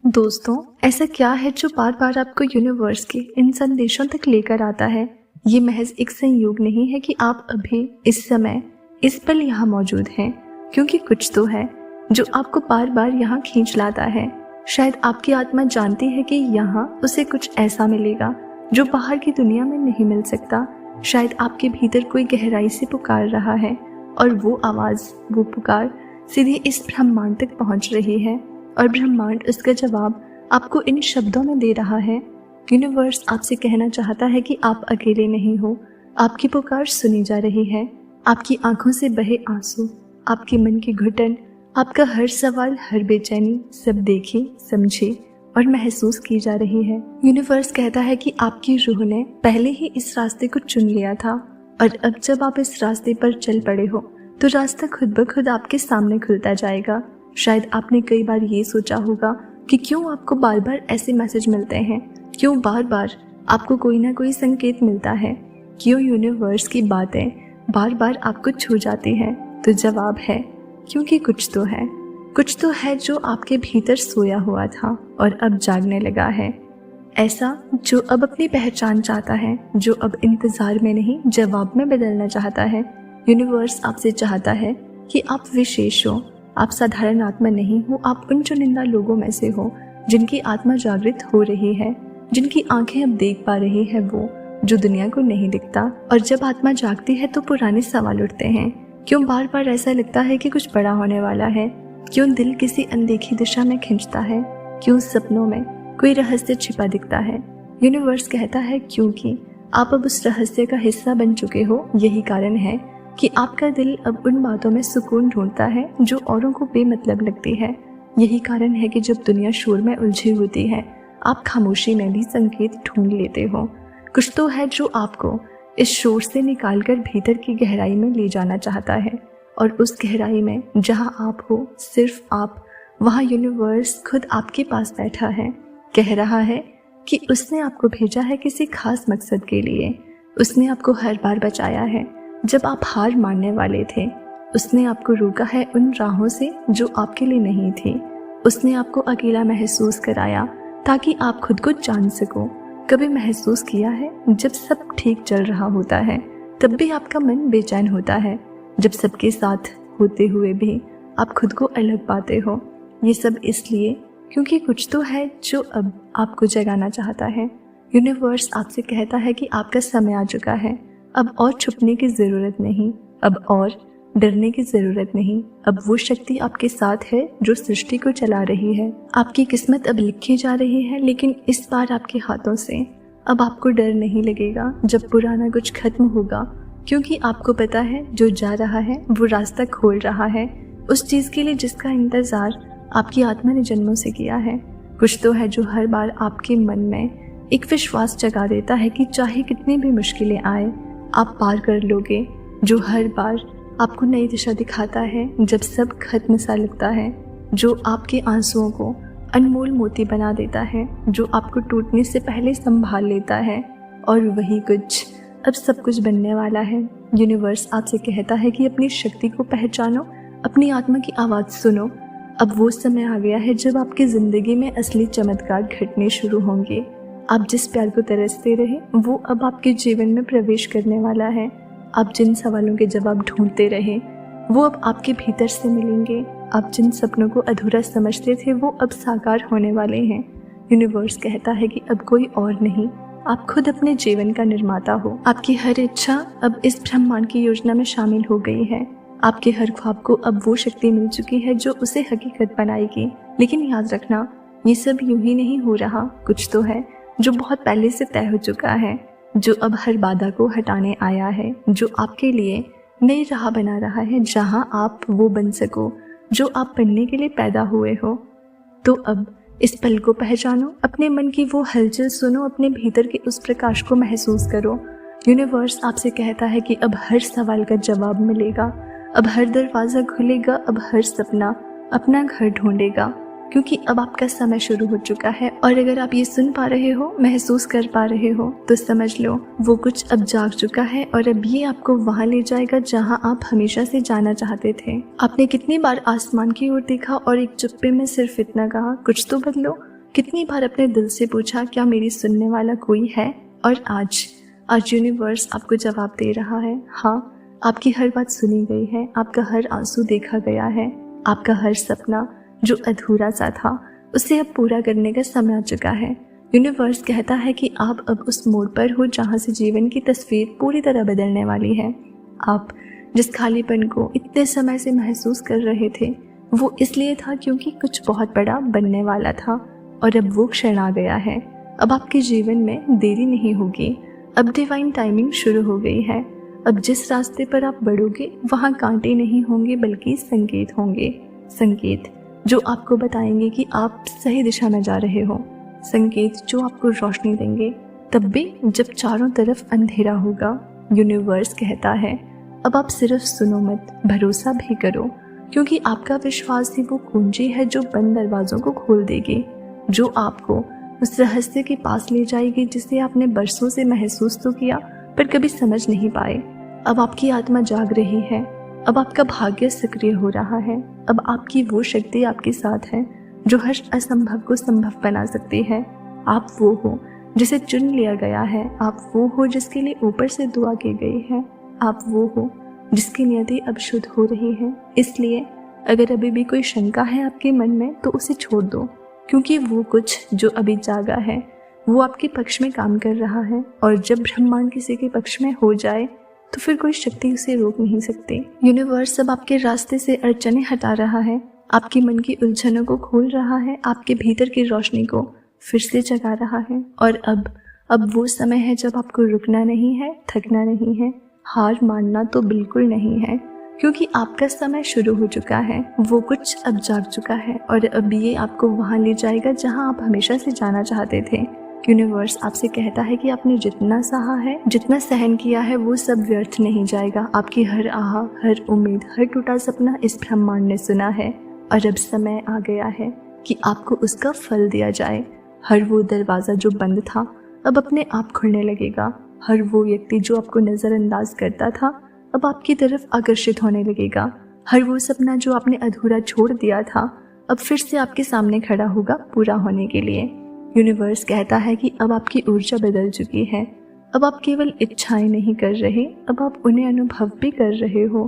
दोस्तों, ऐसा क्या है जो बार बार आपको यूनिवर्स के इन संदेशों तक लेकर आता है? ये महज एक संयोग नहीं है कि आप अभी इस समय इस पल यहाँ मौजूद हैं, क्योंकि कुछ तो है जो आपको बार बार यहाँ खींच लाता है। शायद आपकी आत्मा जानती है कि यहाँ उसे कुछ ऐसा मिलेगा जो बाहर की दुनिया में नहीं मिल सकता। शायद आपके भीतर कोई गहराई से पुकार रहा है और वो आवाज़, वो पुकार सीधे इस ब्रह्मांड तक पहुँच रही है और ब्रह्मांड उसका जवाब आपको इन शब्दों में दे रहा है। यूनिवर्स आपसे कहना चाहता है कि आप अकेले नहीं हो। आपकी पुकार सुनी जा रही है। आपकी आंखों से बहे आंसू, आपके मन की घुटन, आपका हर सवाल, हर बेचैनी सब देखी, समझी और महसूस की जा रही है। यूनिवर्स कहता है कि आपकी रूह ने पहले ही इस रास्ते को चुन लिया था और अब जब आप इस रास्ते पर चल पड़े हो तो रास्ता खुद ब खुद आपके सामने खुलता जाएगा। शायद आपने कई बार ये सोचा होगा कि क्यों आपको बार बार ऐसे मैसेज मिलते हैं, क्यों बार बार आपको कोई ना कोई संकेत मिलता है, क्यों यूनिवर्स की बातें बार बार आपको छू जाती हैं। तो जवाब है क्योंकि कुछ तो है जो आपके भीतर सोया हुआ था और अब जागने लगा है। ऐसा जो अब अपनी पहचान चाहता है, जो अब इंतजार में नहीं जवाब में बदलना चाहता है। यूनिवर्स आपसे चाहता है कि आप विशेष हो, आप साधारण आत्मा नहीं हो। आप उन चुनिंदा लोगों में से हो जिनकी आत्मा जागृत हो रही है, जिनकी आंखें अब देख पा रही है वो जो दुनिया को नहीं दिखता। और जब आत्मा जागती है तो पुराने सवाल उठते हैं। क्यों बार बार ऐसा लगता है कि कुछ बड़ा होने वाला है? क्यों दिल किसी अनदेखी दिशा में खिंचता है? क्यों सपनों में कोई रहस्य छिपा दिखता है? यूनिवर्स कहता है क्योंकि आप अब उस रहस्य का हिस्सा बन चुके हो। यही कारण है कि आपका दिल अब उन बातों में सुकून ढूंढता है जो औरों को बेमतलब लगती है। यही कारण है कि जब दुनिया शोर में उलझी होती है, आप खामोशी में भी संकेत ढूंढ लेते हो। कुछ तो है जो आपको इस शोर से निकालकर भीतर की गहराई में ले जाना चाहता है, और उस गहराई में जहां आप हो, सिर्फ आप, वहां यूनिवर्स खुद आपके पास बैठा है, कह रहा है कि उसने आपको भेजा है किसी खास मकसद के लिए। उसने आपको हर बार बचाया है जब आप हार मानने वाले थे। उसने आपको रोका है उन राहों से जो आपके लिए नहीं थी। उसने आपको अकेला महसूस कराया ताकि आप खुद को जान सको। कभी महसूस किया है जब सब ठीक चल रहा होता है तब भी आपका मन बेचैन होता है? जब सबके साथ होते हुए भी आप खुद को अलग पाते हो। ये सब इसलिए क्योंकि कुछ तो है जो अब आपको जगाना चाहता है। यूनिवर्स आपसे कहता है कि आपका समय आ चुका है। अब और छुपने की ज़रूरत नहीं, अब और डरने की ज़रूरत नहीं। अब वो शक्ति आपके साथ है जो सृष्टि को चला रही है। आपकी किस्मत अब लिखी जा रही है, लेकिन इस बार आपके हाथों से। अब आपको डर नहीं लगेगा जब पुराना कुछ खत्म होगा, क्योंकि आपको पता है जो जा रहा है वो रास्ता खोल रहा है उस चीज़ के लिए जिसका इंतज़ार आपकी आत्मा ने जन्मों से किया है। कुछ तो है जो हर बार आपके मन में एक विश्वास जगा देता है कि चाहे कितनी भी मुश्किलें आए आप पार कर लोगे। जो हर बार आपको नई दिशा दिखाता है जब सब खत्म सा लगता है। जो आपके आंसुओं को अनमोल मोती बना देता है, जो आपको टूटने से पहले संभाल लेता है। और वही कुछ अब सब कुछ बनने वाला है। यूनिवर्स आपसे कहता है कि अपनी शक्ति को पहचानो, अपनी आत्मा की आवाज़ सुनो। अब वो समय आ गया है जब आपकी ज़िंदगी में असली चमत्कार घटने शुरू होंगे। आप जिस प्यार को तरसते रहे वो अब आपके जीवन में प्रवेश करने वाला है। आप जिन सवालों के जवाब ढूंढते रहे वो अब आपके भीतर से मिलेंगे। आप जिन सपनों को अधूरा समझते थे वो अब साकार होने वाले हैं। यूनिवर्स कहता है कि अब कोई और नहीं, आप खुद अपने जीवन का निर्माता हो। आपकी हर इच्छा अब इस ब्रह्मांड की योजना में शामिल हो गई है। आपके हर ख्वाब को अब वो शक्ति मिल चुकी है जो उसे हकीकत बनाएगी। लेकिन याद रखना, ये सब यूं ही नहीं हो रहा। कुछ तो है जो बहुत पहले से तय हो चुका है, जो अब हर बाधा को हटाने आया है, जो आपके लिए नई राह बना रहा है जहां आप वो बन सको जो आप बनने के लिए पैदा हुए हो। तो अब इस पल को पहचानो, अपने मन की वो हलचल सुनो, अपने भीतर के उस प्रकाश को महसूस करो। यूनिवर्स आपसे कहता है कि अब हर सवाल का जवाब मिलेगा, अब हर दरवाज़ा खुलेगा, अब हर सपना अपना घर ढूंढेगा, क्योंकि अब आपका समय शुरू हो चुका है। और अगर आप ये सुन पा रहे हो, महसूस कर पा रहे हो, तो समझ लो वो कुछ अब जाग चुका है और अब ये आपको वहाँ ले जाएगा जहाँ आप हमेशा से जाना चाहते थे। आपने कितनी बार आसमान की ओर देखा और एक चुप्पे में सिर्फ इतना कहा, कुछ तो बदलो। कितनी बार अपने दिल से पूछा क्या मेरी सुनने वाला कोई है? और आज यूनिवर्स आपको जवाब दे रहा है। हाँ, आपकी हर बात सुनी गई है, आपका हर आंसू देखा गया है, आपका हर सपना जो अधूरा सा था उसे अब पूरा करने का समय आ चुका है। यूनिवर्स कहता है कि आप अब उस मोड़ पर हो जहाँ से जीवन की तस्वीर पूरी तरह बदलने वाली है। आप जिस खालीपन को इतने समय से महसूस कर रहे थे वो इसलिए था क्योंकि कुछ बहुत बड़ा बनने वाला था और अब वो क्षण आ गया है। अब आपके जीवन में देरी नहीं होगी, अब डिवाइन टाइमिंग शुरू हो गई है। अब जिस रास्ते पर आप बढ़ोगे वहाँ कांटे नहीं होंगे बल्कि संकेत होंगे, संकेत जो आपको बताएंगे कि आप सही दिशा में जा रहे हो, संकेत जो आपको रोशनी देंगे तब भी जब चारों तरफ अंधेरा होगा। यूनिवर्स कहता है अब आप सिर्फ सुनो मत, भरोसा भी करो, क्योंकि आपका विश्वास ही वो कुंजी है जो बंद दरवाजों को खोल देगी, जो आपको उस रहस्य के पास ले जाएगी जिसे आपने बरसों से महसूस तो किया पर कभी समझ नहीं पाए। अब आपकी आत्मा जाग रही है, अब आपका भाग्य सक्रिय हो रहा है, अब आपकी वो शक्ति आपके साथ है जो हर असंभव को संभव बना सकती है। आप वो हो जिसे चुन लिया गया है, आप वो हो जिसके लिए ऊपर से दुआ की गई है, आप वो हो जिसकी नियति अब शुद्ध हो रही है। इसलिए अगर अभी भी कोई शंका है आपके मन में तो उसे छोड़ दो, क्योंकि वो कुछ जो अभी जागा है वो आपके पक्ष में काम कर रहा है, और जब ब्रह्मांड किसी के पक्ष में हो जाए तो फिर कोई शक्ति उसे रोक नहीं सकती। यूनिवर्स अब आपके रास्ते से अड़चने हटा रहा है, आपके मन की उलझनों को खोल रहा है, आपके भीतर की रोशनी को फिर से जगा रहा है। और अब वो समय है जब आपको रुकना नहीं है, थकना नहीं है, हार मानना तो बिल्कुल नहीं है, क्योंकि आपका समय शुरू हो चुका है। वो कुछ अब जाग चुका है और अब ये आपको वहाँ ले जाएगा जहाँ आप हमेशा से जाना चाहते थे। यूनिवर्स आपसे कहता है कि आपने जितना सहा है, जितना सहन किया है, वो सब व्यर्थ नहीं जाएगा। आपकी हर आह, हर उम्मीद, हर टूटा सपना इस ब्रह्मांड ने सुना है और अब समय आ गया है कि आपको उसका फल दिया जाए। हर वो दरवाज़ा जो बंद था अब अपने आप खुलने लगेगा। हर वो व्यक्ति जो आपको नज़रअंदाज करता था अब आपकी तरफ आकर्षित होने लगेगा। हर वो सपना जो आपने अधूरा छोड़ दिया था अब फिर से आपके सामने खड़ा होगा पूरा होने के लिए। यूनिवर्स कहता है कि अब आपकी ऊर्जा बदल चुकी है, अब आप केवल इच्छाएं नहीं कर रहे, अब आप उन्हें अनुभव भी कर रहे हो।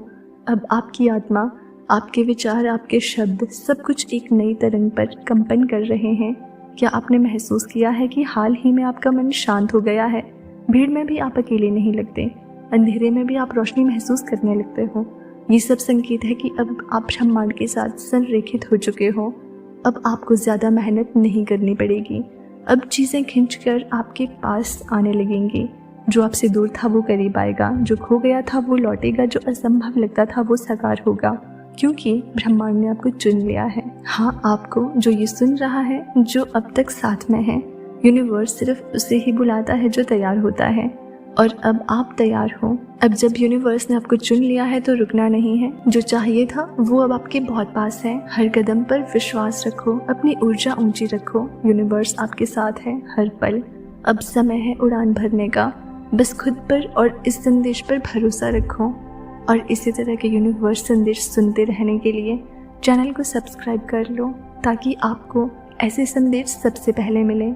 अब आपकी आत्मा, आपके विचार, आपके शब्द सब कुछ एक नई तरंग पर कंपन कर रहे हैं। क्या आपने महसूस किया है कि हाल ही में आपका मन शांत हो गया है? भीड़ में भी आप अकेले नहीं लगते, अंधेरे में भी आप रोशनी महसूस करने लगते हो। ये सब संकेत है कि अब आप ब्रह्मांड के साथ संरेखित हो चुके हो। अब आपको ज़्यादा मेहनत नहीं करनी पड़ेगी, अब चीज़ें खींचकर आपके पास आने लगेंगी। जो आपसे दूर था वो करीब आएगा, जो खो गया था वो लौटेगा, जो असंभव लगता था वो साकार होगा, क्योंकि ब्रह्मांड ने आपको चुन लिया है। हाँ, आपको जो ये सुन रहा है, जो अब तक साथ में है, यूनिवर्स सिर्फ उसे ही बुलाता है जो तैयार होता है। और अब आप तैयार हो। अब जब यूनिवर्स ने आपको चुन लिया है तो रुकना नहीं है। जो चाहिए था वो अब आपके बहुत पास है। हर कदम पर विश्वास रखो, अपनी ऊर्जा ऊंची रखो, यूनिवर्स आपके साथ है हर पल। अब समय है उड़ान भरने का, बस खुद पर और इस संदेश पर भरोसा रखो। और इसी तरह के यूनिवर्स संदेश सुनते रहने के लिए चैनल को सब्सक्राइब कर लो, ताकि आपको ऐसे संदेश सबसे पहले मिले।